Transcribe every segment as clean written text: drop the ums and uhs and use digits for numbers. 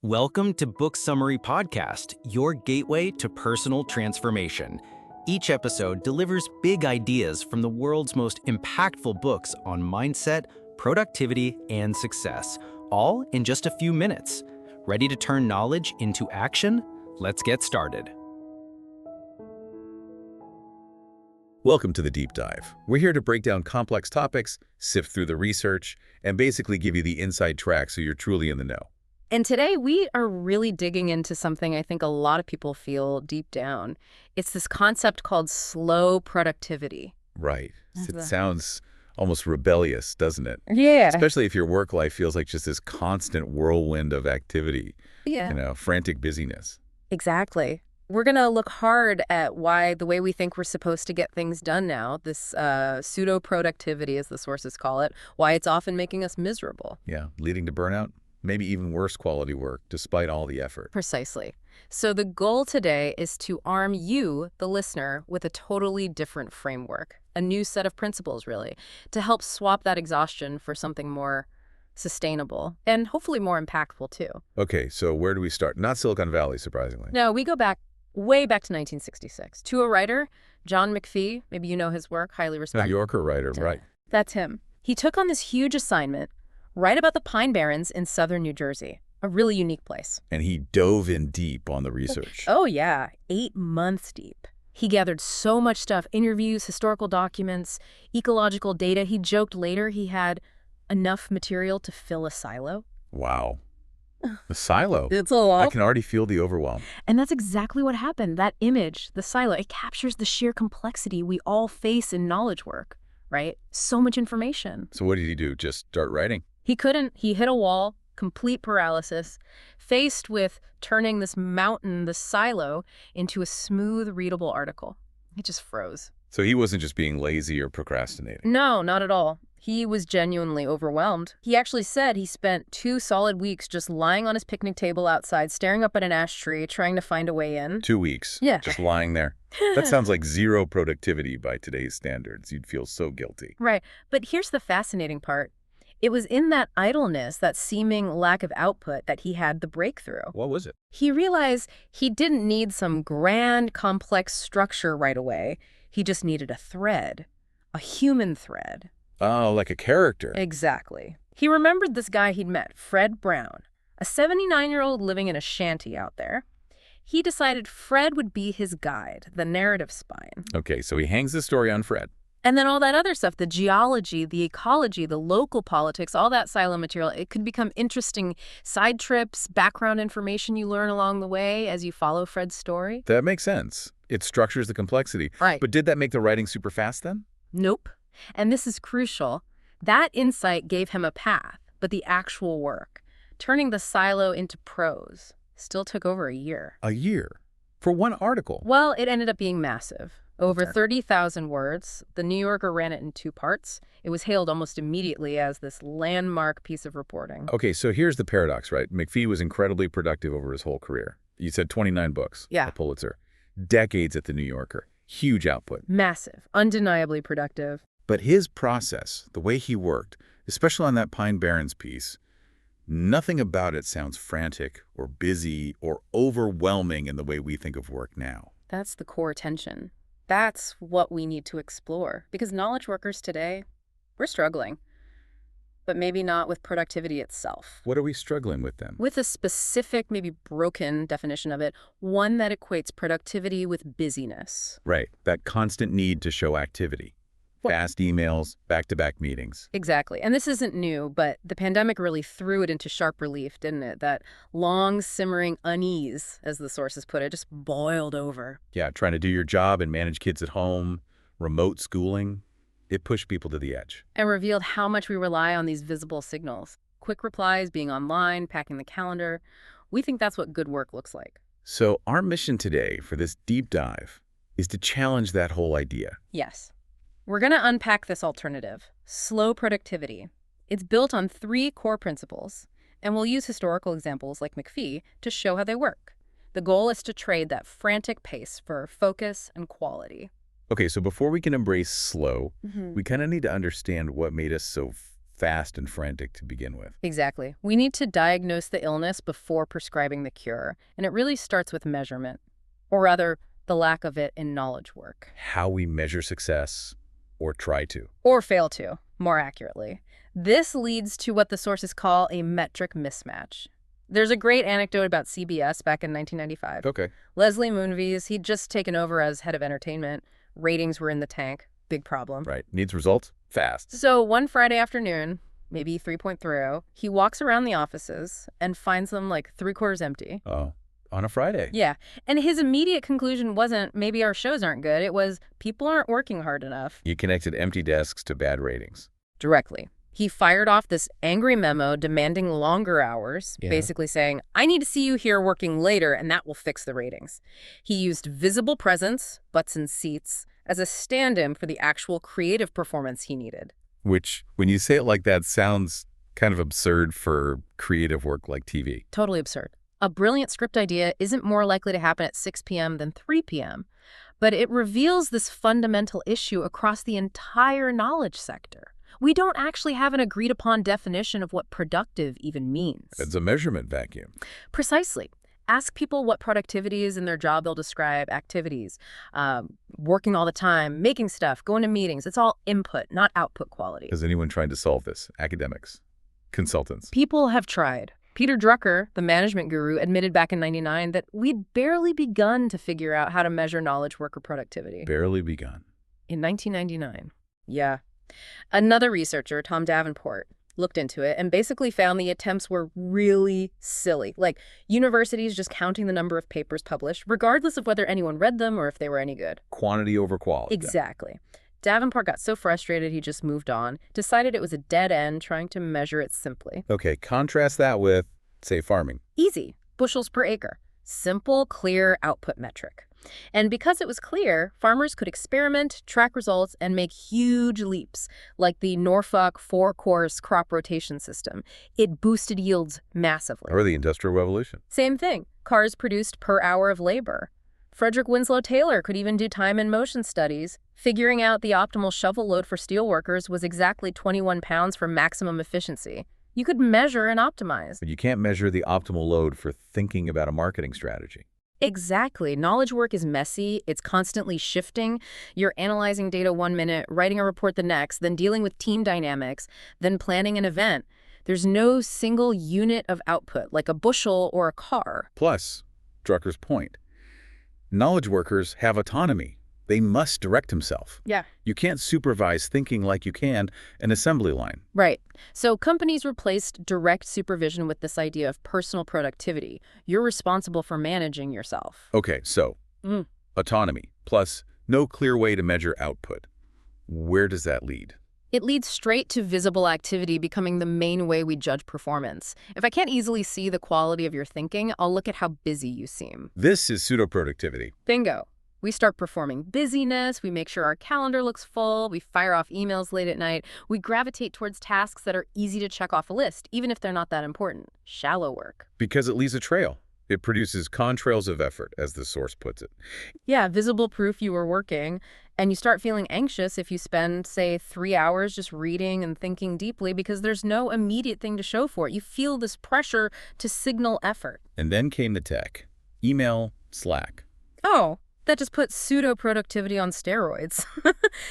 Welcome to Book Summary Podcast, your gateway to personal transformation. Each episode delivers big ideas from the world's most impactful books on mindset, productivity, and success, all in just a few minutes. Ready to turn knowledge into action? Let's get started. Welcome to the Deep Dive. We're here to break down complex topics, sift through the research, and basically give you the inside track so you're truly in the know. And today we are really digging into something I think a lot of people feel deep down. It's this concept called slow productivity. Right. It sounds almost rebellious, doesn't it? Yeah. Especially if your work life feels like just this constant whirlwind of activity, frantic busyness. Exactly. We're going to look hard at why the way we think we're supposed to get things done now, this pseudo-productivity as the sources call it, why it's often making us miserable. Yeah, leading to burnout. Maybe even worse quality work, despite all the effort. Precisely. So the goal today is to arm you, the listener, with a totally different framework, a new set of principles, really, to help swap that exhaustion for something more sustainable and hopefully more impactful, too. Okay, so where do we start? Not Silicon Valley, surprisingly. No, we go way back to 1966, to a writer, John McPhee. Maybe you know his work, highly respected. New Yorker writer, right. That's him. He took on this huge assignment right about the Pine Barrens in southern New Jersey, a really unique place. And he dove in deep on the research. Oh, yeah, 8 months deep. He gathered so much stuff, interviews, historical documents, ecological data. He joked later he had enough material to fill a silo. Wow. The silo. It's a lot. I can already feel the overwhelm. And that's exactly what happened. That image, the silo, it captures the sheer complexity we all face in knowledge work, right? So much information. So what did he do? Just start writing? He couldn't. He hit a wall, complete paralysis, faced with turning this mountain, the silo, into a smooth, readable article. It just froze. So he wasn't just being lazy or procrastinating. No, not at all. He was genuinely overwhelmed. He actually said he spent 2 solid weeks just lying on his picnic table outside, staring up at an ash tree, trying to find a way in. 2 weeks. Yeah. Just lying there. That sounds like zero productivity by today's standards. You'd feel so guilty. Right. But here's the fascinating part. It was in that idleness, that seeming lack of output, that he had the breakthrough. What was it? He realized he didn't need some grand, complex structure right away. He just needed a thread, a human thread. Oh, like a character. Exactly. He remembered this guy he'd met, Fred Brown, a 79-year-old living in a shanty out there. He decided Fred would be his guide, the narrative spine. Okay, so he hangs the story on Fred. And then all that other stuff, the geology, the ecology, the local politics, all that silo material, it could become interesting side trips, background information you learn along the way as you follow Fred's story. That makes sense. It structures the complexity. Right. But did that make the writing super fast then? Nope. And this is crucial. That insight gave him a path, but the actual work, turning the silo into prose, still took over a year. A year? For one article? Well, it ended up being massive. Over 30,000 words. The New Yorker ran it in 2 parts. It was hailed almost immediately as this landmark piece of reporting. Okay, so here's the paradox, right? McPhee was incredibly productive over his whole career. You said 29 books. Yeah. A Pulitzer. Decades at the New Yorker. Huge output. Massive. Undeniably productive. But his process, the way he worked, especially on that Pine Barrens piece, nothing about it sounds frantic or busy or overwhelming in the way we think of work now. That's the core tension. That's what we need to explore. Because knowledge workers today, we're struggling. But maybe not with productivity itself. What are we struggling with then? With a specific, maybe broken definition of it, one that equates productivity with busyness. Right, that constant need to show activity. Fast emails, back-to-back meetings. Exactly. And this isn't new, but the pandemic really threw it into sharp relief, didn't it? That long simmering unease, as the sources put it, just boiled over. Yeah, trying to do your job and manage kids at home, remote schooling. It pushed people to the edge. And revealed how much we rely on these visible signals. Quick replies, being online, packing the calendar. We think that's what good work looks like. So our mission today for this deep dive is to challenge that whole idea. Yes. We're going to unpack this alternative, slow productivity. It's built on 3 core principles, and we'll use historical examples like McPhee to show how they work. The goal is to trade that frantic pace for focus and quality. Okay, so before we can embrace slow, we kind of need to understand what made us so fast and frantic to begin with. Exactly. We need to diagnose the illness before prescribing the cure, and it really starts with measurement, or rather, the lack of it in knowledge work. How we measure success, or try to. Or fail to, more accurately. This leads to what the sources call a metric mismatch. There's a great anecdote about CBS back in 1995. Okay. Leslie Moonves, he'd just taken over as head of entertainment. Ratings were in the tank. Big problem. Right. Needs results fast. So one Friday afternoon, maybe 3.30, he walks around the offices and finds them like three-quarters empty. Oh, on a Friday. Yeah. And his immediate conclusion wasn't, maybe our shows aren't good. It was, people aren't working hard enough. You connected empty desks to bad ratings. Directly. He fired off this angry memo demanding longer hours, basically saying, I need to see you here working later, and that will fix the ratings. He used visible presence, butts and seats, as a stand-in for the actual creative performance he needed. Which, when you say it like that, sounds kind of absurd for creative work like TV. Totally absurd. A brilliant script idea isn't more likely to happen at 6 p.m. than 3 p.m., but it reveals this fundamental issue across the entire knowledge sector. We don't actually have an agreed-upon definition of what productive even means. It's a measurement vacuum. Precisely. Ask people what productivity is in their job, they'll describe activities, working all the time, making stuff, going to meetings. It's all input, not output quality. Has anyone tried to solve this? Academics? Consultants? People have tried. Peter Drucker, the management guru, admitted back in '99 that we'd barely begun to figure out how to measure knowledge worker productivity. Barely begun. In 1999. Yeah. Another researcher, Tom Davenport, looked into it and basically found the attempts were really silly. Like universities just counting the number of papers published, regardless of whether anyone read them or if they were any good. Quantity over quality. Exactly. Davenport got so frustrated he just moved on, decided it was a dead end trying to measure it simply. Okay, contrast that with, say, farming. Easy. Bushels per acre. Simple, clear output metric. And because it was clear, farmers could experiment, track results, and make huge leaps, like the Norfolk four-course crop rotation system. It boosted yields massively. Or the Industrial Revolution. Same thing. Cars produced per hour of labor. Frederick Winslow Taylor could even do time and motion studies. Figuring out the optimal shovel load for steelworkers was exactly 21 pounds for maximum efficiency. You could measure and optimize. But you can't measure the optimal load for thinking about a marketing strategy. Exactly. Knowledge work is messy. It's constantly shifting. You're analyzing data 1 minute, writing a report the next, then dealing with team dynamics, then planning an event. There's no single unit of output, like a bushel or a car. Plus, Drucker's point, knowledge workers have autonomy. They must direct themselves. Yeah. You can't supervise thinking like you can an assembly line. Right. So companies replaced direct supervision with this idea of personal productivity. You're responsible for managing yourself. Okay, so autonomy plus no clear way to measure output. Where does that lead? It leads straight to visible activity becoming the main way we judge performance. If I can't easily see the quality of your thinking, I'll look at how busy you seem. This is pseudo-productivity. Bingo. We start performing busyness, we make sure our calendar looks full, we fire off emails late at night, we gravitate towards tasks that are easy to check off a list, even if they're not that important. Shallow work. Because it leaves a trail. It produces contrails of effort, as the source puts it. Yeah, visible proof you were working, and you start feeling anxious if you spend, say, 3 hours just reading and thinking deeply because there's no immediate thing to show for it. You feel this pressure to signal effort. And then came the tech. Email, Slack. Oh. That just put pseudo-productivity on steroids.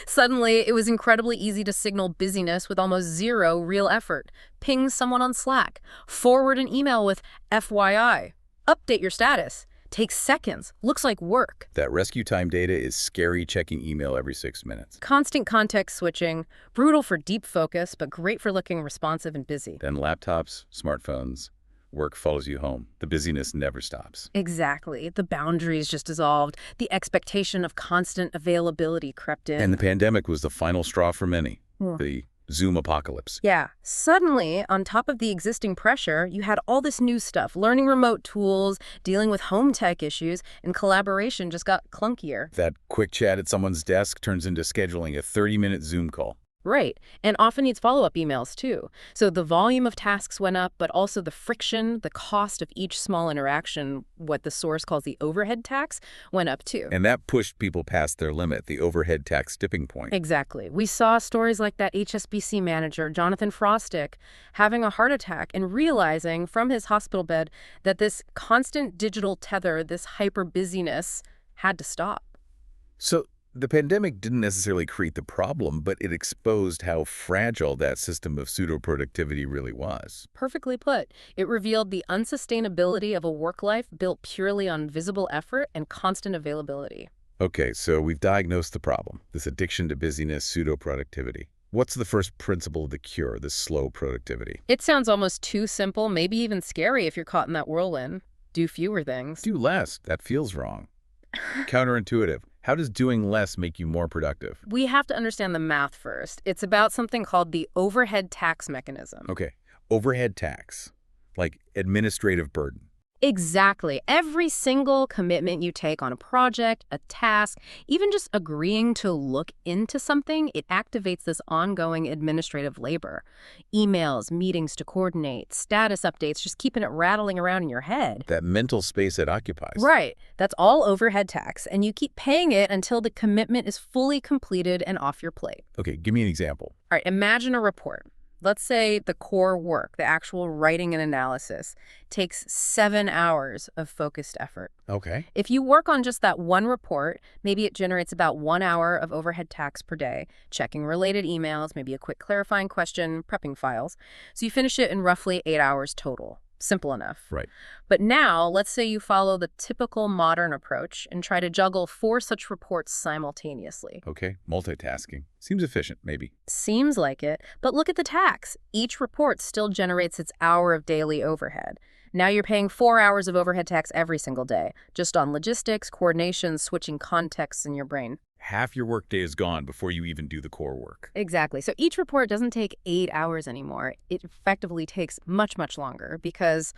Suddenly, it was incredibly easy to signal busyness with almost zero real effort. Ping someone on Slack. Forward an email with FYI. Update your status. Takes seconds. Looks like work. That rescue time data is scary checking email every 6 minutes. Constant context switching. Brutal for deep focus, but great for looking responsive and busy. Then laptops, smartphones. Work follows you home. The busyness never stops. Exactly. The boundaries just dissolved. The expectation of constant availability crept in. And the pandemic was the final straw for many. The Zoom apocalypse. Yeah. Suddenly, on top of the existing pressure, you had all this new stuff. Learning remote tools, dealing with home tech issues, and collaboration just got clunkier. That quick chat at someone's desk turns into scheduling a 30-minute Zoom call. Right. And often needs follow-up emails too. So the volume of tasks went up, but also the friction, the cost of each small interaction, what the source calls the overhead tax, went up too. And that pushed people past their limit, the overhead tax tipping point. Exactly. We saw stories like that HSBC manager, Jonathan Frostick, having a heart attack and realizing from his hospital bed that this constant digital tether, this hyper busyness, had to stop. So the pandemic didn't necessarily create the problem, but it exposed how fragile that system of pseudo-productivity really was. Perfectly put. It revealed the unsustainability of a work life built purely on visible effort and constant availability. Okay, so we've diagnosed the problem, this addiction to busyness, pseudo-productivity. What's the first principle of the cure, this slow productivity? It sounds almost too simple, maybe even scary if you're caught in that whirlwind. Do fewer things. Do less. That feels wrong. Counterintuitive. How does doing less make you more productive? We have to understand the math first. It's about something called the overhead tax mechanism. Okay, overhead tax, like administrative burden. Exactly. Every single commitment you take on a project, a task, even just agreeing to look into something, it activates this ongoing administrative labor. Emails, meetings to coordinate, status updates, just keeping it rattling around in your head. That mental space it occupies. Right. That's all overhead tax, and you keep paying it until the commitment is fully completed and off your plate. Okay, give me an example. All right, imagine a report. Let's say the core work, the actual writing and analysis, takes 7 hours of focused effort. Okay. If you work on just that one report, maybe it generates about 1 hour of overhead tax per day, checking related emails, maybe a quick clarifying question, prepping files. So you finish it in roughly 8 hours total. Simple enough. Right. But now, let's say you follow the typical modern approach and try to juggle 4 such reports simultaneously. Okay, multitasking. Seems efficient, maybe. Seems like it, but look at the tax. Each report still generates its hour of daily overhead. Now you're paying 4 hours of overhead tax every single day, just on logistics, coordination, switching contexts in your brain. Half your workday is gone before you even do the core work. Exactly. So each report doesn't take 8 hours anymore. It effectively takes much, much longer because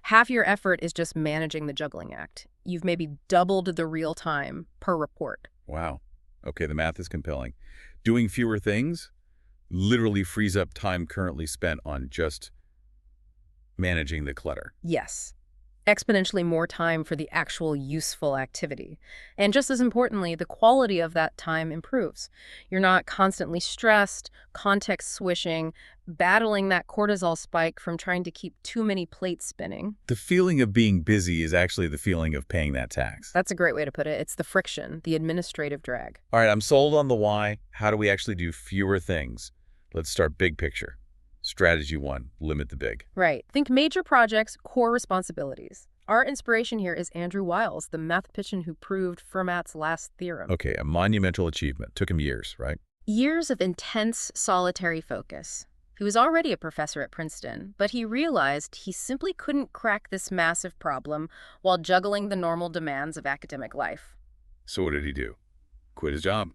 half your effort is just managing the juggling act. You've maybe doubled the real time per report. Wow. Okay, the math is compelling. Doing fewer things literally frees up time currently spent on just managing the clutter. Yes. Exponentially more time for the actual useful activity. And just as importantly, the quality of that time improves. You're not constantly stressed, context switching, battling that cortisol spike from trying to keep too many plates spinning. The feeling of being busy is actually the feeling of paying that tax. That's a great way to put it. It's the friction, the administrative drag. All right, I'm sold on the why. How do we actually do fewer things? Let's start big picture. Strategy 1, limit the big. Right. Think major projects, core responsibilities. Our inspiration here is Andrew Wiles, the mathematician who proved Fermat's last theorem. Okay, a monumental achievement. Took him years, right? Years of intense, solitary focus. He was already a professor at Princeton, but he realized he simply couldn't crack this massive problem while juggling the normal demands of academic life. So what did he do? Quit his job.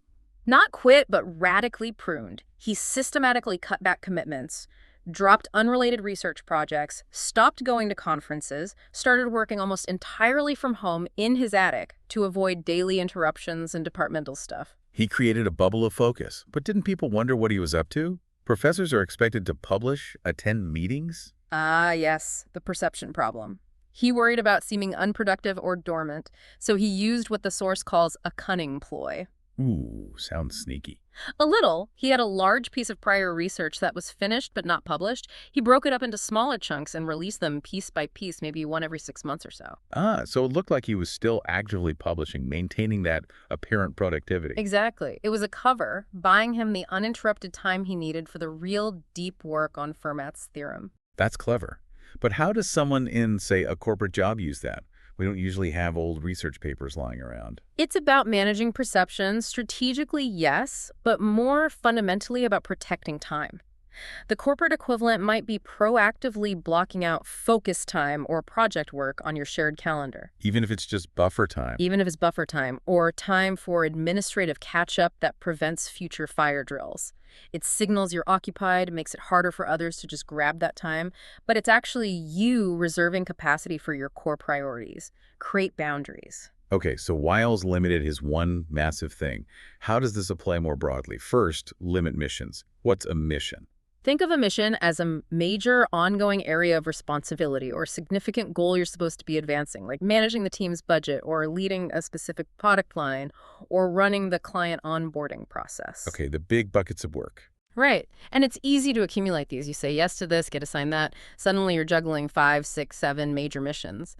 Not quit, but radically pruned. He systematically cut back commitments, dropped unrelated research projects, stopped going to conferences, started working almost entirely from home in his attic to avoid daily interruptions and departmental stuff. He created a bubble of focus. But didn't people wonder what he was up to? Professors are expected to publish, attend meetings? Ah, yes, the perception problem. He worried about seeming unproductive or dormant, so he used what the source calls a cunning ploy. Ooh, sounds sneaky. A little. He had a large piece of prior research that was finished but not published. He broke it up into smaller chunks and released them piece by piece, maybe one every 6 months or so. So it looked like he was still actively publishing, maintaining that apparent productivity. Exactly. It was a cover, buying him the uninterrupted time he needed for the real deep work on Fermat's theorem. That's clever. But how does someone in, say, a corporate job use that? We don't usually have old research papers lying around. It's about managing perceptions, strategically, yes, but more fundamentally about protecting time. The corporate equivalent might be proactively blocking out focus time or project work on your shared calendar. Even if it's just buffer time. Even if it's buffer time or time for administrative catch-up that prevents future fire drills. It signals you're occupied, makes it harder for others to just grab that time, but it's actually you reserving capacity for your core priorities. Create boundaries. Okay, so Wiles limited his one massive thing. How does this apply more broadly? First, limit missions. What's a mission? Think of a mission as a major ongoing area of responsibility or significant goal you're supposed to be advancing, like managing the team's budget or leading a specific product line or running the client onboarding process. Okay, the big buckets of work. Right. And it's easy to accumulate these. You say yes to this, get assigned that. Suddenly you're juggling 5, 6, 7 major missions.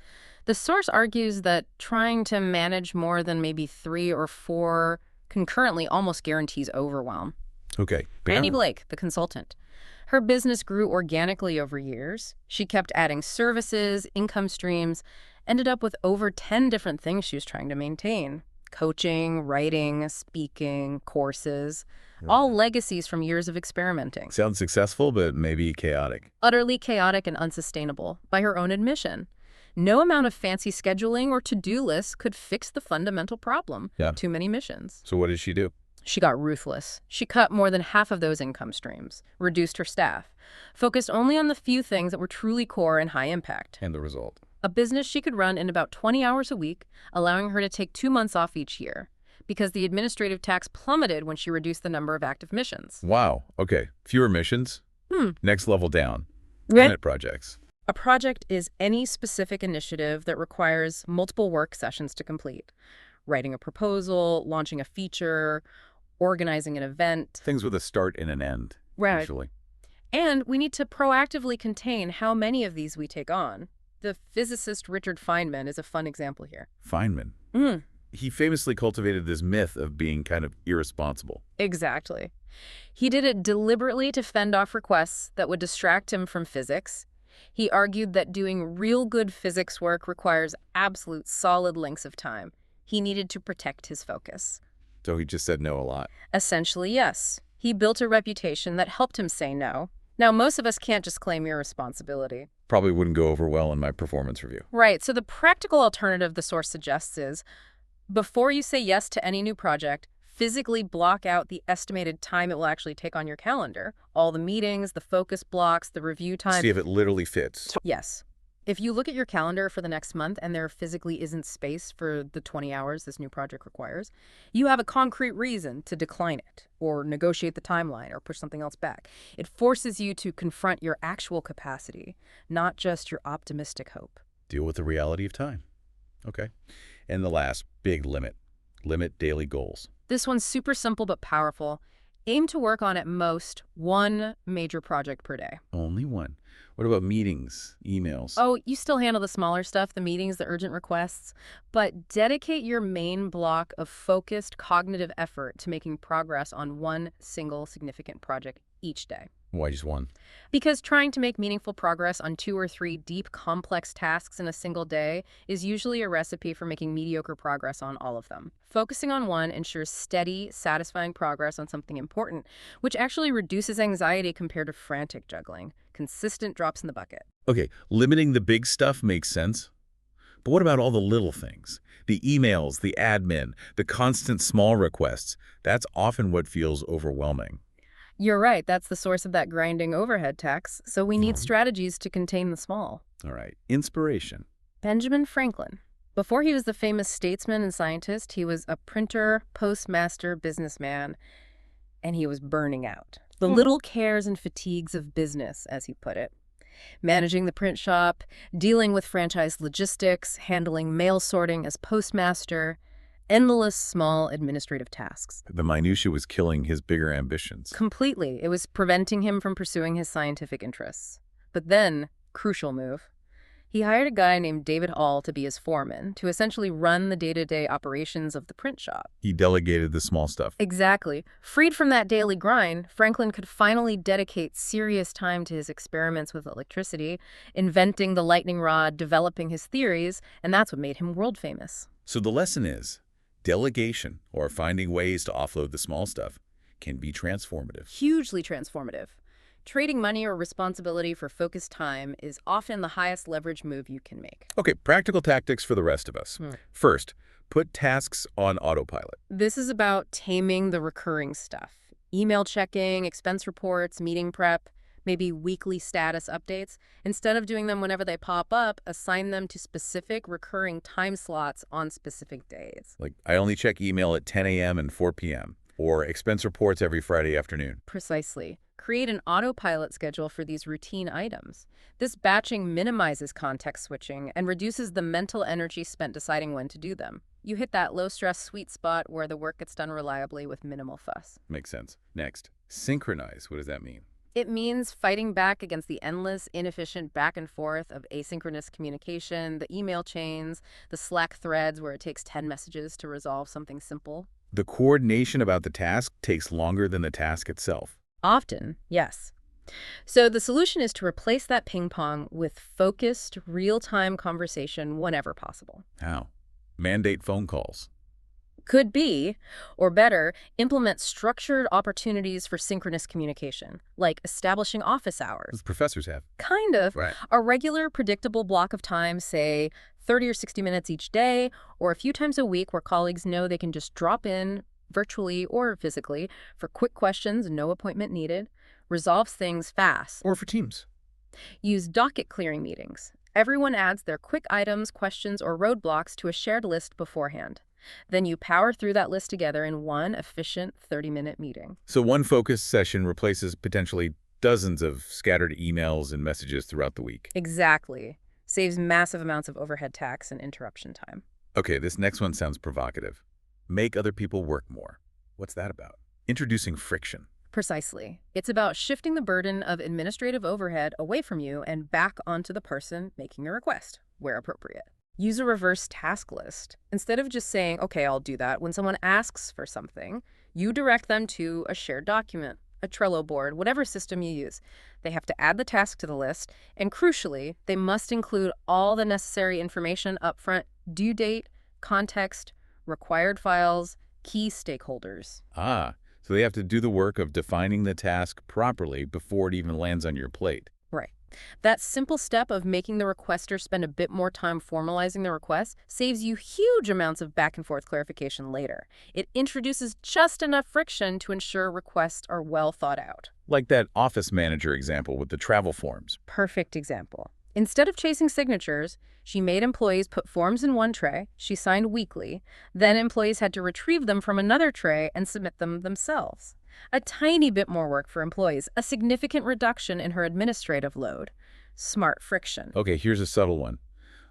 The source argues that trying to manage more than maybe 3 or 4 concurrently almost guarantees overwhelm. Okay. Annie Blake, the consultant. Her business grew organically over years. She kept adding services, income streams, ended up with over 10 different things she was trying to maintain. Coaching, writing, speaking, courses, all legacies from years of experimenting. Sounds successful, but maybe chaotic. Utterly chaotic and unsustainable, by her own admission. No amount of fancy scheduling or to-do lists could fix the fundamental problem. Yeah. Too many missions. So what did she do? She got ruthless. She cut more than half of those income streams, reduced her staff, focused only on the few things that were truly core and high impact. And the result? A business she could run in about 20 hours a week, allowing her to take 2 months off each year, because the administrative tax plummeted when she reduced the number of active missions. Wow. Okay. Fewer missions. Next level down. Right. Planet projects. A project is any specific initiative that requires multiple work sessions to complete. Writing a proposal, launching a feature, organizing an event. Things with a start and an end, Right. usually. And we need to proactively contain how many of these we take on. The physicist Richard Feynman is a fun example here. Feynman. He famously cultivated this myth of being kind of irresponsible. Exactly. He did it deliberately to fend off requests that would distract him from physics. He argued that doing real good physics work requires absolute solid lengths of time. He needed to protect his focus. So he just said no a lot. Essentially, yes. He built a reputation that helped him say no. Now, most of us can't just claim irresponsibility. Probably wouldn't go over well in my performance review. Right. So the practical alternative the source suggests is, before you say yes to any new project, physically block out the estimated time it will actually take on your calendar. All the meetings, the focus blocks, the review time. See if it literally fits. Yes. If you look at your calendar for the next month and there physically isn't space for the 20 hours this new project requires, you have a concrete reason to decline it or negotiate the timeline or push something else back. It forces you to confront your actual capacity, not just your optimistic hope. Deal with the reality of time. Okay. And the last, big limit. Limit daily goals. This one's super simple but powerful. Aim to work on at most 1 major project per day. Only one. What about meetings, emails? Oh, you still handle the smaller stuff, the meetings, the urgent requests, but dedicate your main block of focused cognitive effort to making progress on one single significant project each day. Why just one? Because trying to make meaningful progress on 2 or 3 deep, complex tasks in a single day is usually a recipe for making mediocre progress on all of them. Focusing on one ensures steady, satisfying progress on something important, which actually reduces anxiety compared to frantic juggling. Consistent drops in the bucket. Okay, limiting the big stuff makes sense. But what about all the little things? The emails, the admin, the constant small requests. That's often what feels overwhelming. You're right. That's the source of that grinding overhead tax. So we need strategies to contain the small. All right. Inspiration. Benjamin Franklin. Before he was the famous statesman and scientist, he was a printer, postmaster, businessman, and he was burning out. The little cares and fatigues of business, as he put it. Managing the print shop, dealing with franchise logistics, handling mail sorting as postmaster, endless small administrative tasks. The minutiae was killing his bigger ambitions. Completely. It was preventing him from pursuing his scientific interests. But then, crucial move, he hired a guy named David Hall to be his foreman, to essentially run the day-to-day operations of the print shop. He delegated the small stuff. Exactly. Freed from that daily grind, Franklin could finally dedicate serious time to his experiments with electricity, inventing the lightning rod, developing his theories, and that's what made him world famous. So the lesson is, delegation, or finding ways to offload the small stuff, can be transformative. Hugely transformative. Trading money or responsibility for focused time is often the highest leverage move you can make. Okay, practical tactics for the rest of us. First, put tasks on autopilot. This is about taming the recurring stuff. Email checking, expense reports, meeting prep. Maybe weekly status updates. Instead of doing them whenever they pop up, assign them to specific recurring time slots on specific days. Like, I only check email at 10 a.m. and 4 p.m., or expense reports every Friday afternoon. Precisely. Create an autopilot schedule for these routine items. This batching minimizes context switching and reduces the mental energy spent deciding when to do them. You hit that low-stress sweet spot where the work gets done reliably with minimal fuss. Makes sense. Next, synchronize. What does that mean? It means fighting back against the endless, inefficient back and forth of asynchronous communication, the email chains, the Slack threads where it takes 10 messages to resolve something simple. The coordination about the task takes longer than the task itself. Often, yes. So the solution is to replace that ping pong with focused, real-time conversation whenever possible. How? Mandate phone calls. Could be, or better, implement structured opportunities for synchronous communication, like establishing office hours. As professors have. Kind of. Right. A regular, predictable block of time, say 30 or 60 minutes each day, or a few times a week where colleagues know they can just drop in, virtually or physically, for quick questions, no appointment needed, resolves things fast. Or for teams. Use docket clearing meetings. Everyone adds their quick items, questions, or roadblocks to a shared list beforehand. Then you power through that list together in one efficient 30-minute meeting. So one focused session replaces potentially dozens of scattered emails and messages throughout the week. Exactly. Saves massive amounts of overhead tax and interruption time. Okay, this next one sounds provocative. Make other people work more. What's that about? Introducing friction. Precisely. It's about shifting the burden of administrative overhead away from you and back onto the person making the request, where appropriate. Use a reverse task list. Instead of just saying, okay, I'll do that, when someone asks for something, you direct them to a shared document, a Trello board, whatever system you use. They have to add the task to the list, and crucially, they must include all the necessary information upfront: due date, context, required files, key stakeholders. So they have to do the work of defining the task properly before it even lands on your plate. Right. That simple step of making the requester spend a bit more time formalizing the request saves you huge amounts of back and forth clarification later. It introduces just enough friction to ensure requests are well thought out. Like that office manager example with the travel forms. Perfect example. Instead of chasing signatures, she made employees put forms in one tray she signed weekly. Then employees had to retrieve them from another tray and submit them themselves. A tiny bit more work for employees, a significant reduction in her administrative load. Smart friction. Okay, here's a subtle one.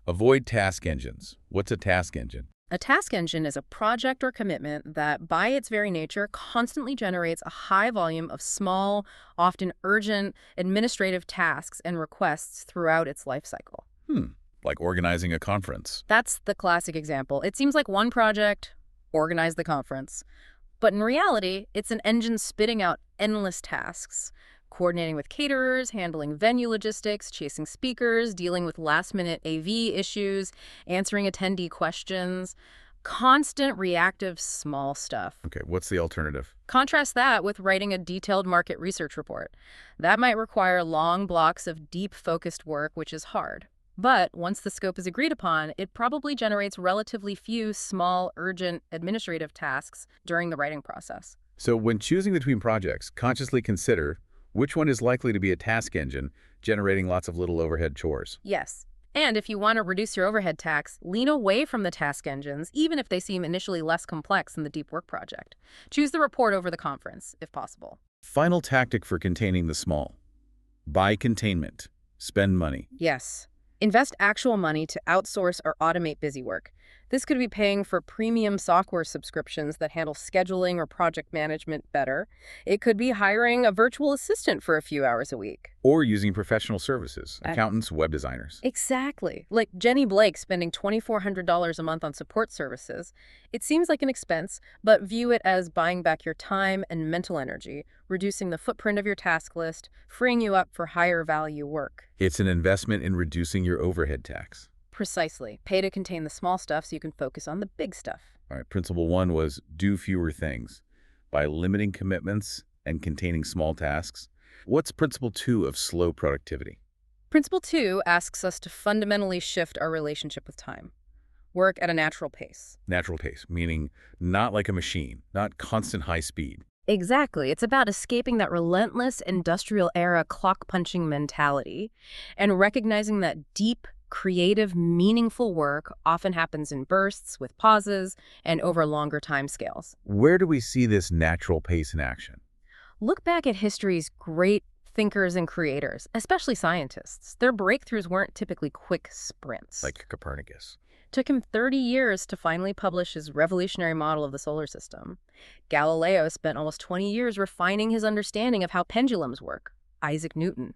Avoid task engines. What's a task engine? A task engine is a project or commitment that, by its very nature, constantly generates a high volume of small, often urgent, administrative tasks and requests throughout its life cycle. Like organizing a conference. That's the classic example. It seems like one project, organize the conference. But in reality, it's an engine spitting out endless tasks. Coordinating with caterers, handling venue logistics, chasing speakers, dealing with last-minute AV issues, answering attendee questions. Constant, reactive, small stuff. Okay, what's the alternative? Contrast that with writing a detailed market research report. That might require long blocks of deep, focused work, which is hard. But once the scope is agreed upon, it probably generates relatively few small, urgent administrative tasks during the writing process. So when choosing between projects, consciously consider which one is likely to be a task engine generating lots of little overhead chores. Yes. And if you want to reduce your overhead tax, lean away from the task engines, even if they seem initially less complex than the deep work project. Choose the report over the conference, if possible. Final tactic for containing the small. Buy containment. Spend money. Yes. Invest actual money to outsource or automate busy work. This could be paying for premium software subscriptions that handle scheduling or project management better. It could be hiring a virtual assistant for a few hours a week. Or using professional services, accountants, web designers. Exactly. Like Jenny Blake spending $2,400 a month on support services. It seems like an expense, but view it as buying back your time and mental energy, reducing the footprint of your task list, freeing you up for higher value work. It's an investment in reducing your overhead tax. Precisely. Pay to contain the small stuff so you can focus on the big stuff. All right, principle 1 was do fewer things by limiting commitments and containing small tasks. What's principle 2 of slow productivity? Principle 2 asks us to fundamentally shift our relationship with time. Work at a natural pace. Natural pace, meaning not like a machine, not constant high speed. Exactly. It's about escaping that relentless industrial era clock-punching mentality and recognizing that deep, creative, meaningful work often happens in bursts with pauses and over longer timescales. Where do we see this natural pace in action? Look back at history's great thinkers and creators, especially scientists. Their breakthroughs weren't typically quick sprints. Like Copernicus. Took him 30 years to finally publish his revolutionary model of the solar system. Galileo spent almost 20 years refining his understanding of how pendulums work. Isaac Newton.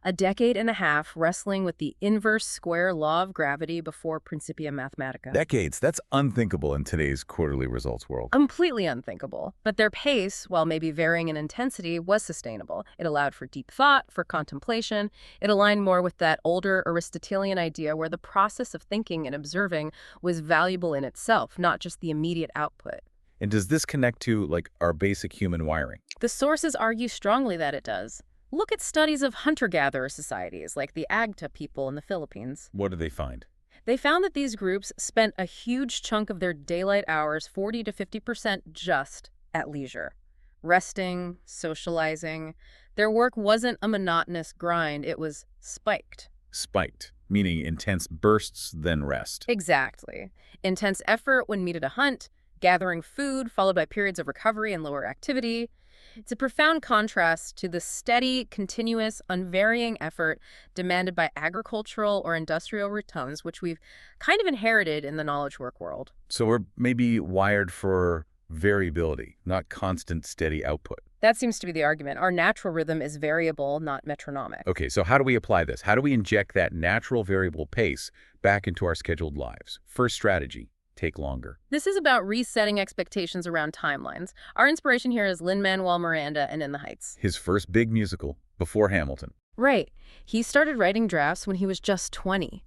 A decade and a half wrestling with the inverse square law of gravity before Principia Mathematica. Decades. That's unthinkable in today's quarterly results world. Completely unthinkable. But their pace, while maybe varying in intensity, was sustainable. It allowed for deep thought, for contemplation. It aligned more with that older Aristotelian idea where the process of thinking and observing was valuable in itself, not just the immediate output. And does this connect to, like, our basic human wiring? The sources argue strongly that it does. Look at studies of hunter-gatherer societies like the Agta people in the Philippines. What do they find? They found that these groups spent a huge chunk of their daylight hours, 40 to 50%, just at leisure. Resting, socializing. Their work wasn't a monotonous grind, it was spiked. Spiked, meaning intense bursts, then rest. Exactly. Intense effort when meet at a hunt, gathering food, followed by periods of recovery and lower activity. It's a profound contrast to the steady, continuous, unvarying effort demanded by agricultural or industrial routines, which we've kind of inherited in the knowledge work world. So we're maybe wired for variability, not constant, steady output. That seems to be the argument. Our natural rhythm is variable, not metronomic. Okay, so how do we apply this? How do we inject that natural variable pace back into our scheduled lives? First strategy. Take longer. This is about resetting expectations around timelines. Our inspiration here is Lin-Manuel Miranda and In the Heights. His first big musical before Hamilton. Right. He started writing drafts when he was just 20.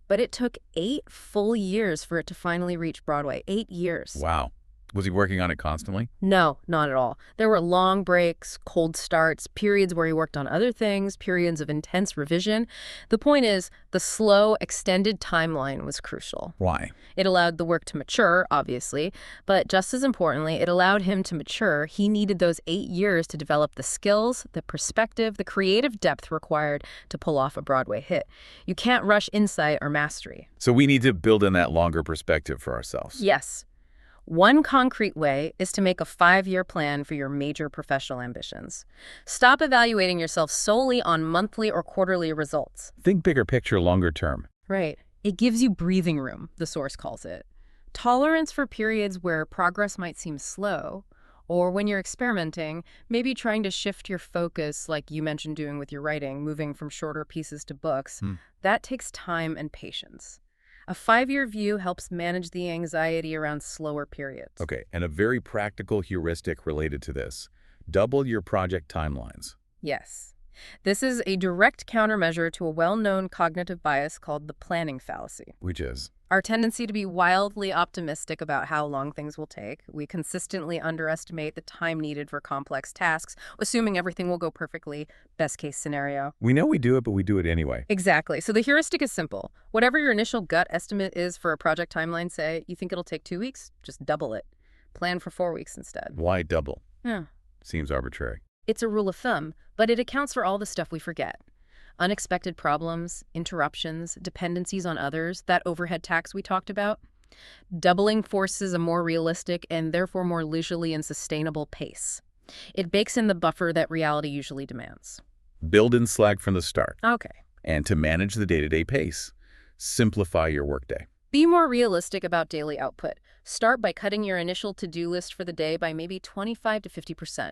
But it took 8 full years for it to finally reach Broadway. 8 years. Wow. Was he working on it constantly? No, not at all. There were long breaks, cold starts, periods where he worked on other things, periods of intense revision. The point is, the slow, extended timeline was crucial. Why? It allowed the work to mature, obviously, but just as importantly, it allowed him to mature. He needed those 8 years to develop the skills, the perspective, the creative depth required to pull off a Broadway hit. You can't rush insight or mastery. So we need to build in that longer perspective for ourselves. Yes. One concrete way is to make a 5-year plan for your major professional ambitions. Stop evaluating yourself solely on monthly or quarterly results. Think bigger picture, longer term. Right. It gives you breathing room, the source calls it. Tolerance for periods where progress might seem slow, or when you're experimenting, maybe trying to shift your focus like you mentioned doing with your writing, moving from shorter pieces to books. That takes time and patience. A 5-year view helps manage the anxiety around slower periods. Okay, and a very practical heuristic related to this. Double your project timelines. Yes. This is a direct countermeasure to a well-known cognitive bias called the planning fallacy. Which is? Our tendency to be wildly optimistic about how long things will take. We consistently underestimate the time needed for complex tasks, assuming everything will go perfectly, best case scenario. We know we do it, but we do it anyway. Exactly. So the heuristic is simple. Whatever your initial gut estimate is for a project timeline, say you think it'll take 2 weeks, just double it. Plan for 4 weeks instead. Why double? Yeah. Seems arbitrary. It's a rule of thumb, but it accounts for all the stuff we forget. Unexpected problems, interruptions, dependencies on others, that overhead tax we talked about. Doubling forces a more realistic and therefore more leisurely and sustainable pace. It bakes in the buffer that reality usually demands. Build in slack from the start. Okay. And to manage the day-to-day pace, simplify your workday. Be more realistic about daily output. Start by cutting your initial to-do list for the day by maybe 25 to 50%.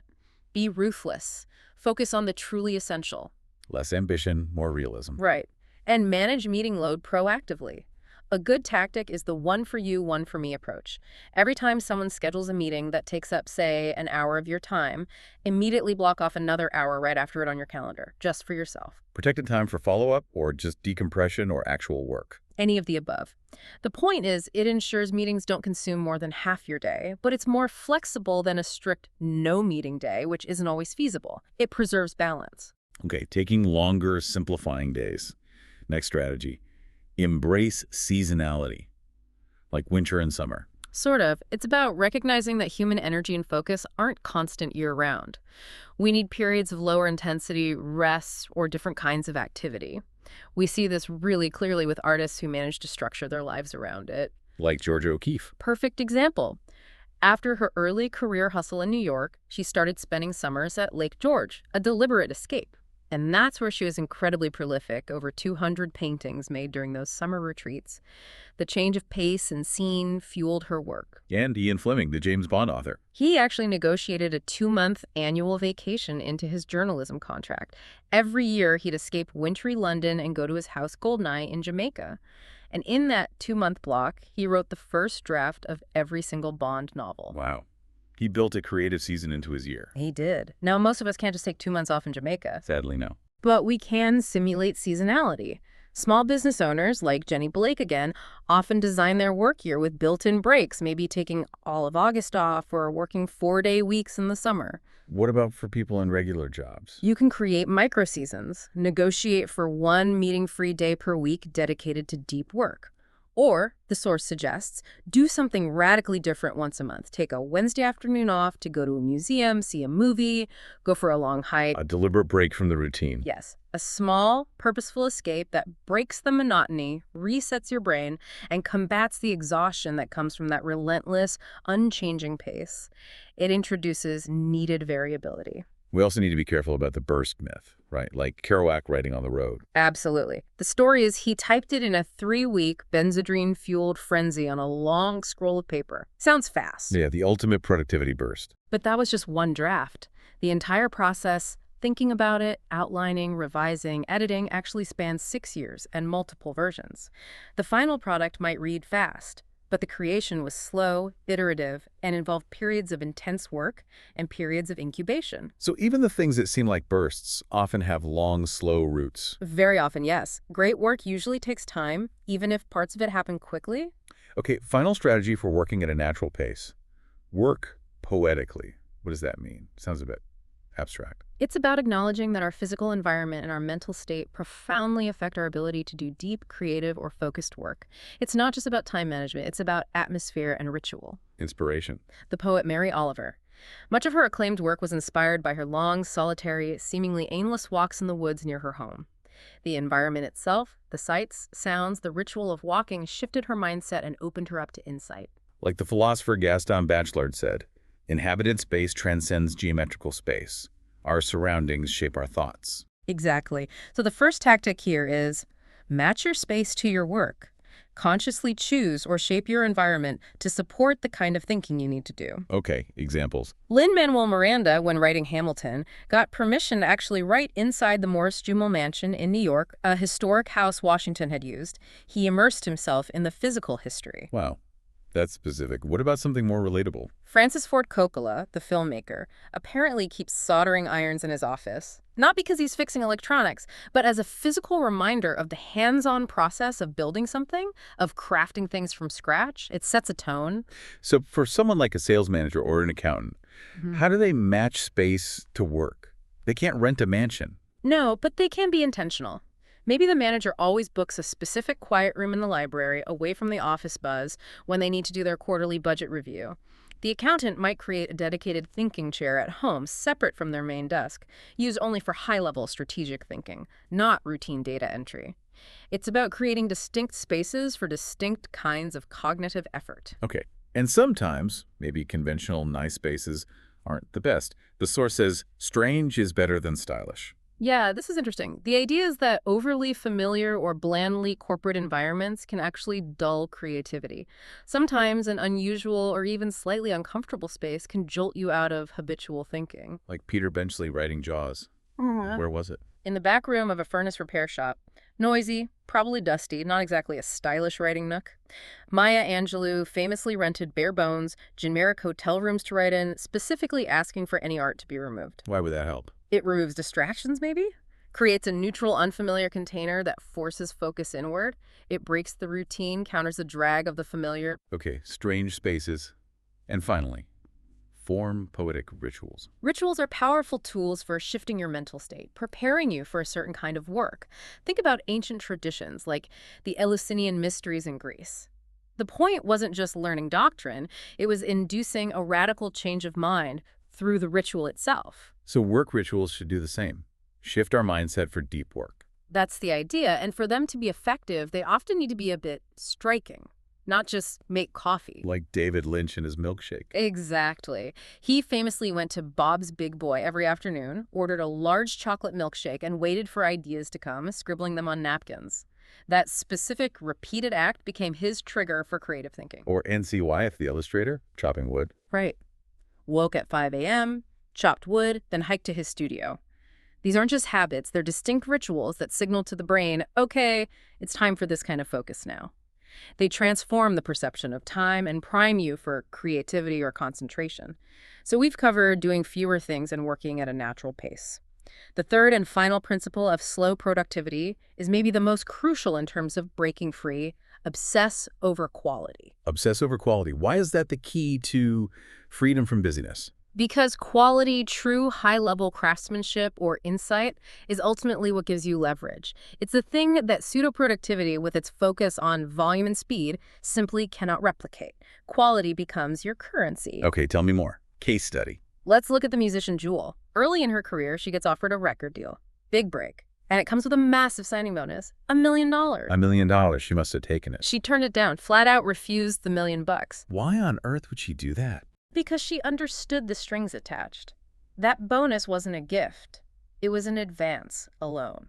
Be ruthless. Focus on the truly essential. Less ambition, more realism. Right. And manage meeting load proactively. A good tactic is the one for you, one for me approach. Every time someone schedules a meeting that takes up, say, an hour of your time, immediately block off another hour right after it on your calendar, just for yourself. Protected time for follow-up or just decompression or actual work. Any of the above. The point is, it ensures meetings don't consume more than half your day, but it's more flexible than a strict no-meeting day, which isn't always feasible. It preserves balance. Okay, taking longer, simplifying days. Next strategy. Embrace seasonality, like winter and summer. Sort of. It's about recognizing that human energy and focus aren't constant year-round. We need periods of lower intensity, rest, or different kinds of activity. We see this really clearly with artists who manage to structure their lives around it. Like Georgia O'Keeffe. Perfect example. After her early career hustle in New York, she started spending summers at Lake George, a deliberate escape. And that's where she was incredibly prolific, over 200 paintings made during those summer retreats. The change of pace and scene fueled her work. And Ian Fleming, the James Bond author. He actually negotiated a 2-month annual vacation into his journalism contract. Every year, he'd escape wintry London and go to his house Goldeneye in Jamaica. And in that 2-month block, he wrote the first draft of every single Bond novel. Wow. He built a creative season into his year. He did. Now, most of us can't just take 2 months off in Jamaica. Sadly, no. But we can simulate seasonality. Small business owners, like Jenny Blake again, often design their work year with built-in breaks, maybe taking all of August off or working 4-day weeks in the summer. What about for people in regular jobs? You can create micro-seasons, negotiate for 1 meeting-free day per week dedicated to deep work. Or, the source suggests, do something radically different once a month. Take a Wednesday afternoon off to go to a museum, see a movie, go for a long hike. A deliberate break from the routine. Yes, a small, purposeful escape that breaks the monotony, resets your brain, and combats the exhaustion that comes from that relentless, unchanging pace. It introduces needed variability. We also need to be careful about the burst myth, right? Like Kerouac writing on the road. Absolutely. The story is he typed it in a 3-week benzodrine-fueled frenzy on a long scroll of paper. Sounds fast. Yeah, the ultimate productivity burst. But that was just one draft. The entire process, thinking about it, outlining, revising, editing, actually spans 6 years and multiple versions. The final product might read fast, but the creation was slow, iterative, and involved periods of intense work and periods of incubation. So even the things that seem like bursts often have long, slow roots. Very often, yes. Great work usually takes time, even if parts of it happen quickly. Okay, final strategy for working at a natural pace. Work poetically. What does that mean? Sounds a bit abstract. It's about acknowledging that our physical environment and our mental state profoundly affect our ability to do deep, creative, or focused work. It's not just about time management, it's about atmosphere and ritual. Inspiration. The poet Mary Oliver. Much of her acclaimed work was inspired by her long, solitary, seemingly aimless walks in the woods near her home. The environment itself, the sights, sounds, the ritual of walking shifted her mindset and opened her up to insight. Like the philosopher Gaston Bachelard said, inhabited space transcends geometrical space. Our surroundings shape our thoughts. Exactly. So the first tactic here is match your space to your work. Consciously choose or shape your environment to support the kind of thinking you need to do. Okay, examples. Lin-Manuel Miranda, when writing Hamilton, got permission to actually write inside the Morris Jumel Mansion in New York, a historic house Washington had used. He immersed himself in the physical history. Wow, that's specific. What about something more relatable? Francis Ford Coppola, the filmmaker, apparently keeps soldering irons in his office. Not because he's fixing electronics, but as a physical reminder of the hands-on process of building something, of crafting things from scratch. It sets a tone. So for someone like a sales manager or an accountant, how do they match space to work? They can't rent a mansion. No, but they can be intentional. Maybe the manager always books a specific quiet room in the library away from the office buzz when they need to do their quarterly budget review. The accountant might create a dedicated thinking chair at home, separate from their main desk, used only for high-level strategic thinking, not routine data entry. It's about creating distinct spaces for distinct kinds of cognitive effort. Okay, and sometimes, maybe conventional nice spaces aren't the best. The source says, strange is better than stylish. Yeah, this is interesting. The idea is that overly familiar or blandly corporate environments can actually dull creativity. Sometimes an unusual or even slightly uncomfortable space can jolt you out of habitual thinking. Like Peter Benchley writing Jaws. Where was it? In the back room of a furnace repair shop. Noisy, probably dusty, not exactly a stylish writing nook. Maya Angelou famously rented bare bones, generic hotel rooms to write in, specifically asking for any art to be removed. Why would that help? It removes distractions, maybe? Creates a neutral, unfamiliar container that forces focus inward. It breaks the routine, counters the drag of the familiar. Okay, strange spaces. And finally, form poetic rituals. Rituals are powerful tools for shifting your mental state, preparing you for a certain kind of work. Think about ancient traditions like the Eleusinian mysteries in Greece. The point wasn't just learning doctrine, it was inducing a radical change of mind through the ritual itself. So work rituals should do the same. Shift our mindset for deep work. That's the idea, and for them to be effective, they often need to be a bit striking, not just make coffee. Like David Lynch and his milkshake. Exactly. He famously went to Bob's Big Boy every afternoon, ordered a large chocolate milkshake, and waited for ideas to come, scribbling them on napkins. That specific, repeated act became his trigger for creative thinking. Or N.C. Wyeth, the illustrator, chopping wood. Right. Woke at 5 a.m., chopped wood, then hiked to his studio. These aren't just habits, they're distinct rituals that signal to the brain, okay, it's time for this kind of focus now. They transform the perception of time and prime you for creativity or concentration. So we've covered doing fewer things and working at a natural pace. The third and final principle of slow productivity is maybe the most crucial in terms of breaking free: obsess over quality. Obsess over quality. Why is that the key to freedom from busyness? Because quality, true high-level craftsmanship or insight is ultimately what gives you leverage. It's the thing that pseudo-productivity, with its focus on volume and speed, simply cannot replicate. Quality becomes your currency. Okay, tell me more. Case study. Let's look at the musician Jewel. Early in her career, she gets offered a record deal. Big break. And it comes with a massive signing bonus, $1 million. $1 million. She must have taken it. She turned it down, flat out refused the $1 million. Why on earth would she do that? Because she understood the strings attached. That bonus wasn't a gift. It was an advance, a loan.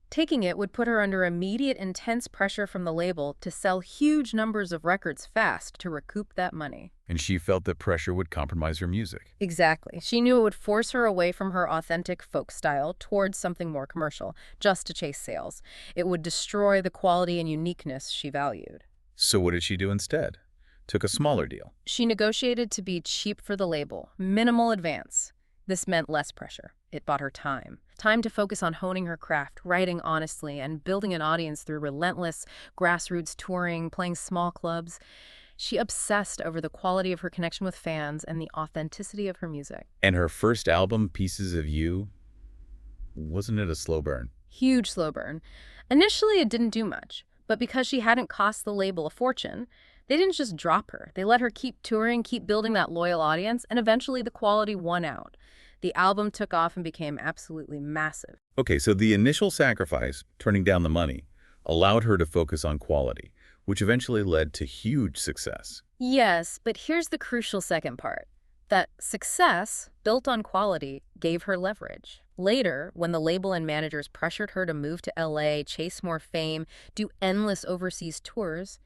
Taking it would put her under immediate, intense pressure from the label to sell huge numbers of records fast to recoup that money. And she felt that pressure would compromise her music. Exactly. She knew it would force her away from her authentic folk style towards something more commercial, just to chase sales. It would destroy the quality and uniqueness she valued. So what did she do instead? Took a smaller deal. She negotiated to be cheap for the label, minimal advance. This meant less pressure. It bought her time. Time to focus on honing her craft, writing honestly, and building an audience through relentless grassroots touring, playing small clubs. She obsessed over the quality of her connection with fans and the authenticity of her music. And her first album, Pieces of You, wasn't it a slow burn? Huge slow burn. Initially, it didn't do much, but because she hadn't cost the label a fortune, they didn't just drop her. They let her keep touring, keep building that loyal audience, and eventually the quality won out. The album took off and became absolutely massive. Okay, so the initial sacrifice, turning down the money, allowed her to focus on quality, which eventually led to huge success. Yes, but here's the crucial second part. That success, built on quality, gave her leverage. Later, when the label and managers pressured her to move to LA, chase more fame, do endless overseas tours,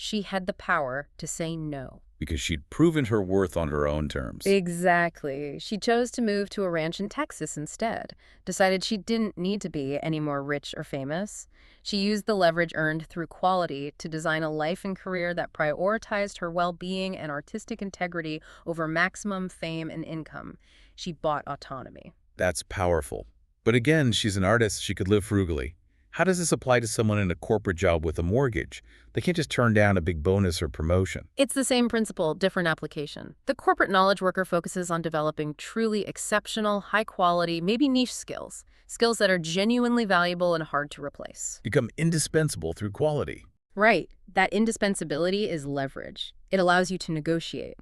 she had the power to say no. Because she'd proven her worth on her own terms. Exactly. She chose to move to a ranch in Texas instead, decided she didn't need to be any more rich or famous. She used the leverage earned through quality to design a life and career that prioritized her well-being and artistic integrity over maximum fame and income. She bought autonomy. That's powerful. But again, she's an artist. She could live frugally. How does this apply to someone in a corporate job with a mortgage? They can't just turn down a big bonus or promotion. It's the same principle, different application. The corporate knowledge worker focuses on developing truly exceptional, high-quality, maybe niche skills. Skills that are genuinely valuable and hard to replace. Become indispensable through quality. Right. That indispensability is leverage. It allows you to negotiate.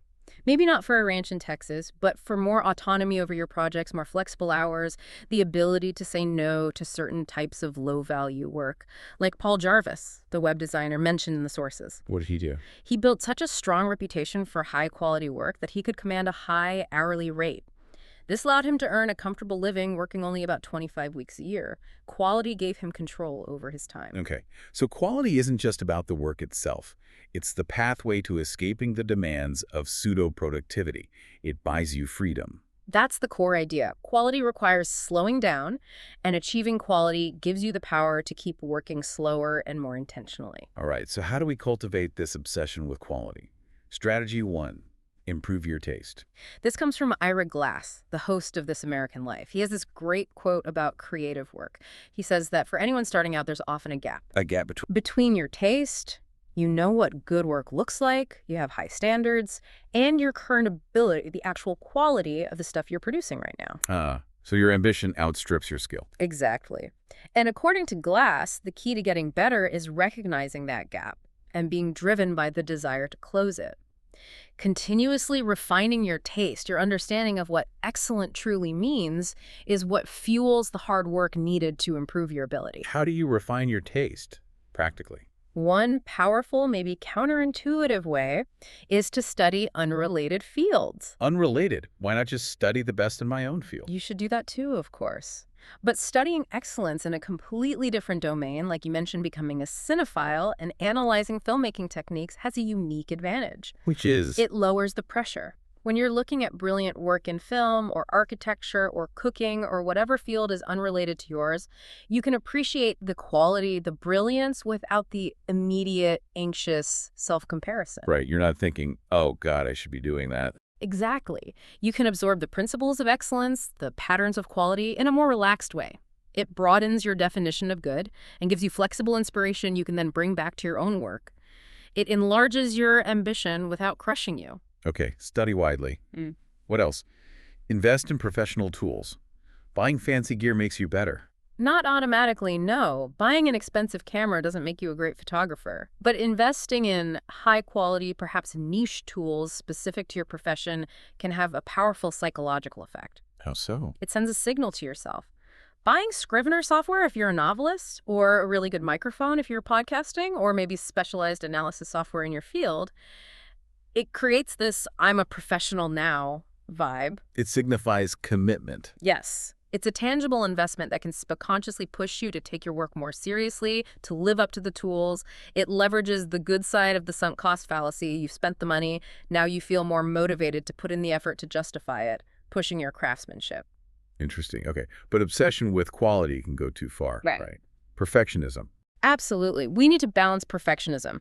Maybe not for a ranch in Texas, but for more autonomy over your projects, more flexible hours, the ability to say no to certain types of low-value work. Like Paul Jarvis, the web designer mentioned in the sources. What did he do? He built such a strong reputation for high-quality work that he could command a high hourly rate. This allowed him to earn a comfortable living working only about 25 weeks a year. Quality gave him control over his time. Okay, so quality isn't just about the work itself. It's the pathway to escaping the demands of pseudo-productivity. It buys you freedom. That's the core idea. Quality requires slowing down, and achieving quality gives you the power to keep working slower and more intentionally. All right, so how do we cultivate this obsession with quality? Strategy 1. Improve your taste. This comes from Ira Glass, the host of This American Life. He has this great quote about creative work. He says that for anyone starting out, there's often a gap. A gap Between your taste, you know what good work looks like, you have high standards, and your current ability, the actual quality of the stuff you're producing right now. So your ambition outstrips your skill. Exactly. And according to Glass, the key to getting better is recognizing that gap and being driven by the desire to close it. Continuously refining your taste, your understanding of what excellent truly means, is what fuels the hard work needed to improve your ability. How do you refine your taste, practically? One powerful, maybe counterintuitive way is to study unrelated fields. Unrelated. Why not just study the best in my own field? You should do that too, of course. But studying excellence in a completely different domain, like you mentioned, becoming a cinephile and analyzing filmmaking techniques, has a unique advantage. Which is? It lowers the pressure. When you're looking at brilliant work in film or architecture or cooking or whatever field is unrelated to yours, you can appreciate the quality, the brilliance without the immediate, anxious self-comparison. Right. You're not thinking, oh, God, I should be doing that. Exactly. You can absorb the principles of excellence, the patterns of quality, in a more relaxed way. It broadens your definition of good and gives you flexible inspiration you can then bring back to your own work. It enlarges your ambition without crushing you. Okay, study widely. What else? Invest in professional tools. Buying fancy gear makes you better. Not automatically, no. Buying an expensive camera doesn't make you a great photographer. But investing in high-quality, perhaps niche tools specific to your profession can have a powerful psychological effect. How so? It sends a signal to yourself. Buying Scrivener software if you're a novelist, or a really good microphone if you're podcasting, or maybe specialized analysis software in your field, it creates this "I'm a professional now" vibe. It signifies commitment. Yes. It's a tangible investment that can subconsciously push you to take your work more seriously, to live up to the tools. It leverages the good side of the sunk cost fallacy. You've spent the money. Now you feel more motivated to put in the effort to justify it, pushing your craftsmanship. Interesting. Okay. But obsession with quality can go too far. Right. Perfectionism. Absolutely. We need to balance perfectionism.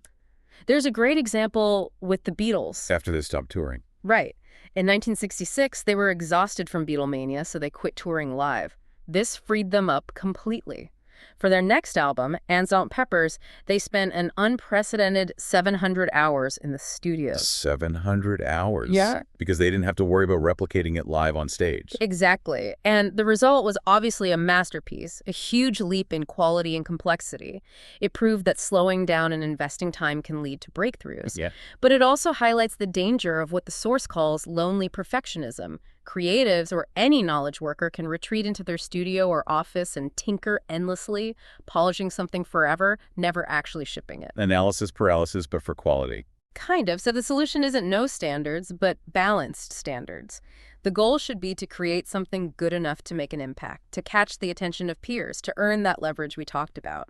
There's a great example with the Beatles. After they stopped touring. Right. In 1966, they were exhausted from Beatlemania, so they quit touring live. This freed them up completely. For their next album, &Salt Peppers, they spent an unprecedented 700 hours in the studio. 700 hours? Yeah. Because they didn't have to worry about replicating it live on stage. Exactly. And the result was obviously a masterpiece, a huge leap in quality and complexity. It proved that slowing down and investing time can lead to breakthroughs. Yeah. But it also highlights the danger of what the source calls lonely perfectionism. Creatives or any knowledge worker can retreat into their studio or office and tinker endlessly, polishing something forever, never actually shipping it. Analysis paralysis, but for quality. Kind of. So the solution isn't no standards, but balanced standards. The goal should be to create something good enough to make an impact, to catch the attention of peers, to earn that leverage we talked about.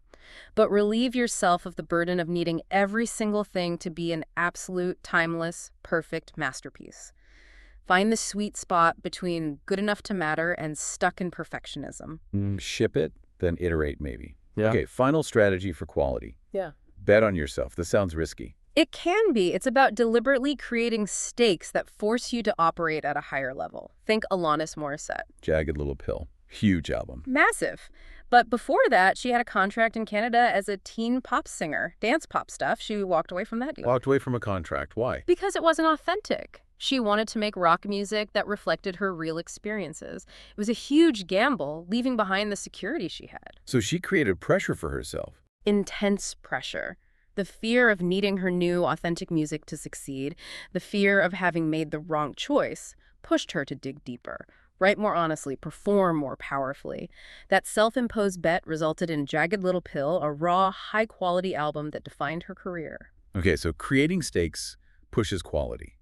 But relieve yourself of the burden of needing every single thing to be an absolute, timeless, perfect masterpiece. Find the sweet spot between good enough to matter and stuck in perfectionism. Ship it, then iterate maybe. Yeah. Okay, final strategy for quality. Yeah. Bet on yourself. This sounds risky. It can be. It's about deliberately creating stakes that force you to operate at a higher level. Think Alanis Morissette. Jagged Little Pill. Huge album. Massive. But before that, she had a contract in Canada as a teen pop singer. Dance pop stuff. She walked away from that deal. Walked away from a contract. Why? Because it wasn't authentic. She wanted to make rock music that reflected her real experiences. It was a huge gamble, leaving behind the security she had. So she created pressure for herself. Intense pressure. The fear of needing her new, authentic music to succeed, the fear of having made the wrong choice, pushed her to dig deeper, write more honestly, perform more powerfully. That self-imposed bet resulted in Jagged Little Pill, a raw, high-quality album that defined her career. Okay, so creating stakes pushes quality.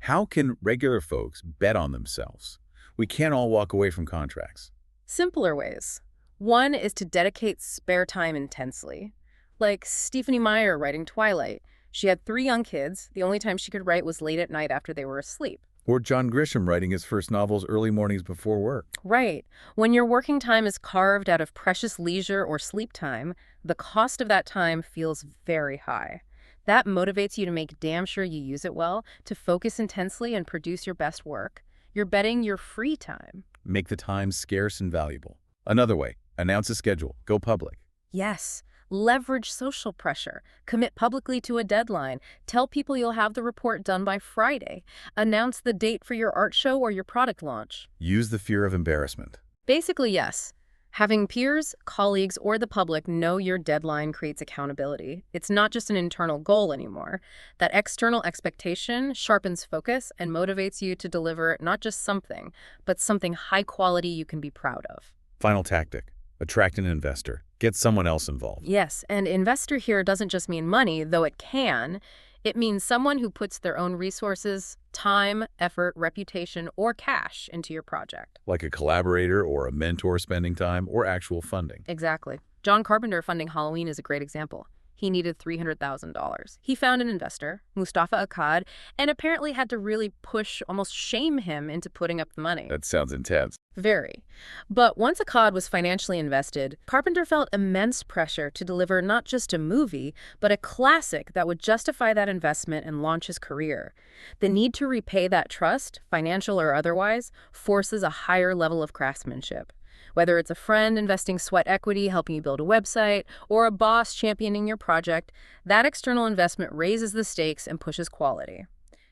How can regular folks bet on themselves? We can't all walk away from contracts. Simpler ways. One is to dedicate spare time intensely. Like Stephenie Meyer writing Twilight. She had 3 young kids. The only time she could write was late at night after they were asleep. Or John Grisham writing his first novels early mornings before work. Right. When your working time is carved out of precious leisure or sleep time, the cost of that time feels very high. That motivates you to make damn sure you use it well, to focus intensely and produce your best work. You're betting your free time. Make the time scarce and valuable. Another way, announce a schedule. Go public. Yes. Leverage social pressure. Commit publicly to a deadline. Tell people you'll have the report done by Friday. Announce the date for your art show or your product launch. Use the fear of embarrassment. Basically, yes. Having peers, colleagues, or the public know your deadline creates accountability. It's not just an internal goal anymore. That external expectation sharpens focus and motivates you to deliver not just something, but something high quality you can be proud of. Final tactic: attract an investor. Get someone else involved. Yes, and investor here doesn't just mean money, though it can. It means someone who puts their own resources, time, effort, reputation, or cash into your project. Like a collaborator or a mentor spending time or actual funding. Exactly. John Carpenter funding Halloween is a great example. He needed $300,000. He found an investor, Mustafa Akkad, and apparently had to really push, almost shame him into putting up the money. That sounds intense. Very. But once Akkad was financially invested, Carpenter felt immense pressure to deliver not just a movie, but a classic that would justify that investment and launch his career. The need to repay that trust, financial or otherwise, forces a higher level of craftsmanship. Whether it's a friend investing sweat equity, helping you build a website, or a boss championing your project, that external investment raises the stakes and pushes quality.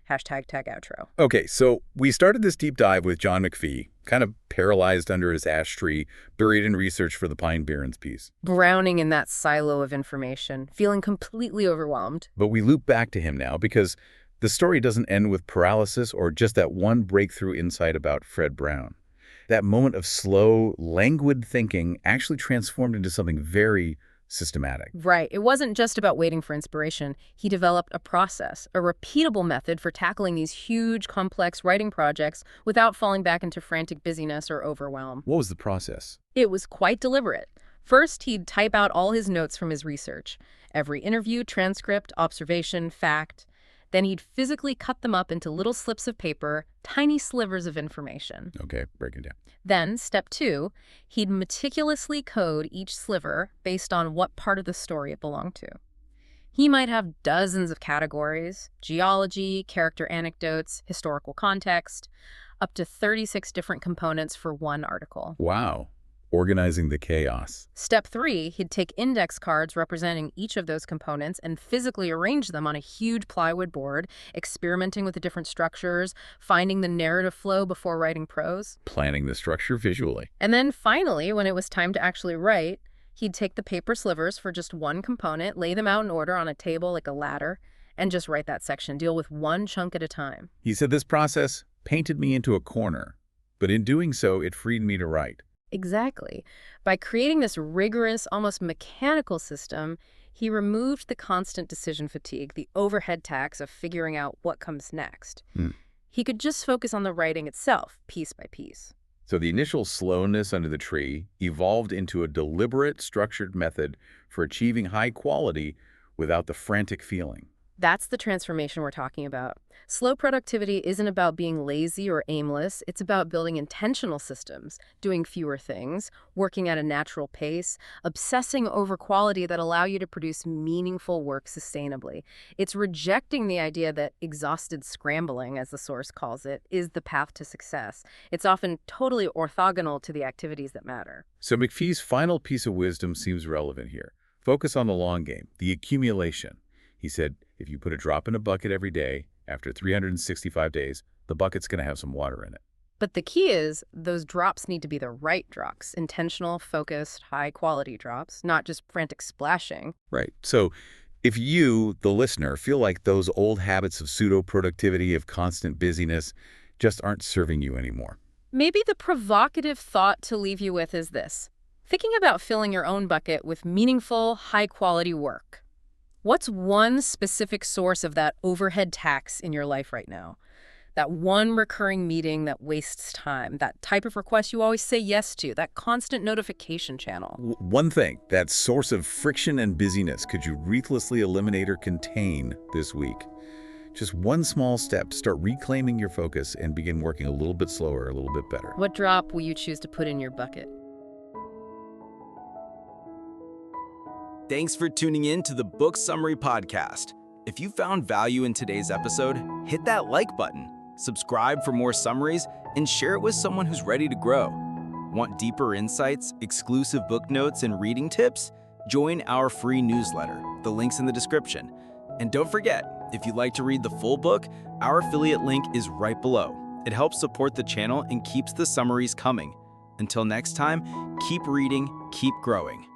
#tag outro. Okay, so we started this deep dive with John McPhee, kind of paralyzed under his ash tree, buried in research for the Pine Barrens piece. Browning in that silo of information, feeling completely overwhelmed. But we loop back to him now because the story doesn't end with paralysis or just that one breakthrough insight about Fred Brown. That moment of slow, languid thinking actually transformed into something very systematic. Right. It wasn't just about waiting for inspiration. He developed a process, a repeatable method for tackling these huge, complex writing projects without falling back into frantic busyness or overwhelm. What was the process? It was quite deliberate. First, he'd type out all his notes from his research. Every interview, transcript, observation, fact. Then he'd physically cut them up into little slips of paper, tiny slivers of information. Okay, break it down. Then, step 2, he'd meticulously code each sliver based on what part of the story it belonged to. He might have dozens of categories: geology, character anecdotes, historical context, up to 36 different components for one article. Wow. Organizing the chaos. Step 3, he'd take index cards representing each of those components and physically arrange them on a huge plywood board, experimenting with the different structures, finding the narrative flow before writing prose. Planning the structure visually. And then finally, when it was time to actually write, he'd take the paper slivers for just one component, lay them out in order on a table like a ladder, and just write that section, deal with one chunk at a time. He said this process painted me into a corner, but in doing so, it freed me to write. Exactly. By creating this rigorous, almost mechanical system, he removed the constant decision fatigue, the overhead tax of figuring out what comes next. He could just focus on the writing itself, piece by piece. So the initial slowness under the tree evolved into a deliberate, structured method for achieving high quality without the frantic feeling. That's the transformation we're talking about. Slow productivity isn't about being lazy or aimless. It's about building intentional systems, doing fewer things, working at a natural pace, obsessing over quality that allow you to produce meaningful work sustainably. It's rejecting the idea that exhausted scrambling, as the source calls it, is the path to success. It's often totally orthogonal to the activities that matter. So McPhee's final piece of wisdom seems relevant here. Focus on the long game, the accumulation. He said, if you put a drop in a bucket every day, after 365 days, the bucket's going to have some water in it. But the key is those drops need to be the right drops, intentional, focused, high-quality drops, not just frantic splashing. Right. So if you, the listener, feel like those old habits of pseudo-productivity, of constant busyness, just aren't serving you anymore. Maybe the provocative thought to leave you with is this: thinking about filling your own bucket with meaningful, high-quality work. What's one specific source of that overhead tax in your life right now? That one recurring meeting that wastes time, that type of request you always say yes to, that constant notification channel. One thing, that source of friction and busyness, could you ruthlessly eliminate or contain this week? Just one small step to start reclaiming your focus and begin working a little bit slower, a little bit better. What drop will you choose to put in your bucket? Thanks for tuning in to the Book Summary Podcast. If you found value in today's episode, hit that like button, subscribe for more summaries, and share it with someone who's ready to grow. Want deeper insights, exclusive book notes, and reading tips? Join our free newsletter. The link's in the description. And don't forget, if you'd like to read the full book, our affiliate link is right below. It helps support the channel and keeps the summaries coming. Until next time, keep reading, keep growing.